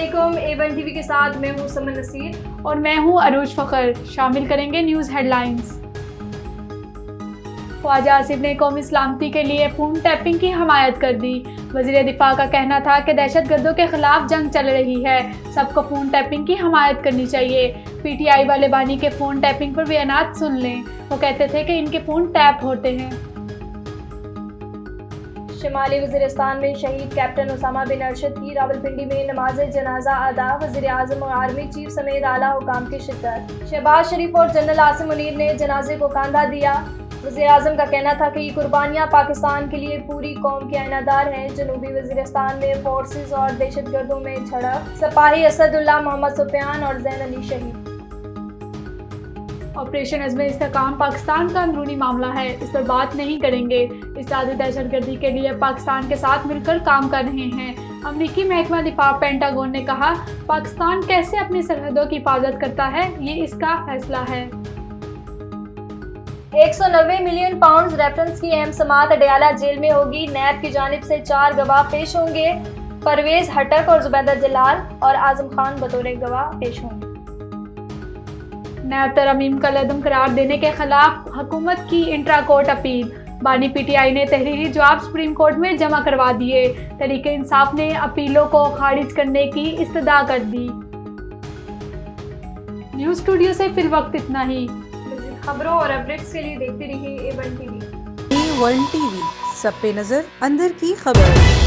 अस्सलामुअलैकुम। A1 TV के साथ मैं हूँ समन नसीर और मैं हूँ अरूज फ़खर। शामिल करेंगे न्यूज़ हेडलाइंस। ख्वाजा आसिफ ने कौमी सलामती के लिए फ़ोन टैपिंग की हमायत कर दी। वज़ीर दिफा का कहना था कि दहशतगर्दों के खिलाफ जंग चल रही है, सबको फ़ोन टैपिंग की हमायत करनी चाहिए। PTI वाले बानी के फ़ोन टैपिंग पर बयानात सुन लें। वो कहते थे कि इनके फ़ोन टैप होते हैं। शिमाली वज़ीरिस्तान में शहीद कैप्टन उसामा बिन अरशद की रावलपिंडी में नमाज जनाजा अदा। वज़ीर आज़म और आर्मी चीफ समेत आला हुकाम की शिरकत। शहबाज शरीफ और जनरल आसिम मुनीर ने जनाजे को कंधा दिया। वज़ीर आज़म का कहना था कि ये कुर्बानियाँ पाकिस्तान के लिए पूरी कौम के आइनादार हैं। जनूबी वज़ीरिस्तान में फोर्सेस और दहशतगर्दों में झड़प। सिपाही असदुल्लाह मोहम्मद सुफियान और जैन अली शहीद। ऑपरेशन अज़्म इस्तेहकाम पाकिस्तान का अंदरूनी मामला है, इस पर बात नहीं करेंगे। इस्लामी दहशतगर्दी के लिए पाकिस्तान के साथ मिलकर काम कर रहे हैं। अमरीकी महकमा दिफा पेंटागन ने कहा, पाकिस्तान कैसे अपनी सरहदों की हिफाजत करता है, ये इसका फैसला है। 190 मिलियन पाउंड रेफरेंस की अहम समाअत अडयाला जेल में होगी। नैब की जानिब से 4 गवाह पेश होंगे। परवेज हटक और जुबैदा जलाल और आजम खान बतौर गवाह पेश होंगे। नैब तरमीम का लदम करार देने के खिलाफ हुकूमत की इंट्रा कोर्ट अपील। बानी PTI ने तहरीरी जवाब सुप्रीम कोर्ट में जमा करवा दिए। तहरीके इंसाफ ने अपीलों को खारिज करने की इस्तदा कर दी। न्यूज़ स्टूडियो से फिल वक्त इतना ही। खबरों और अपडेट्स के लिए देखते रहिए A1 टीवी। A1 टीवी, सब पे नजर, अंदर की खबर।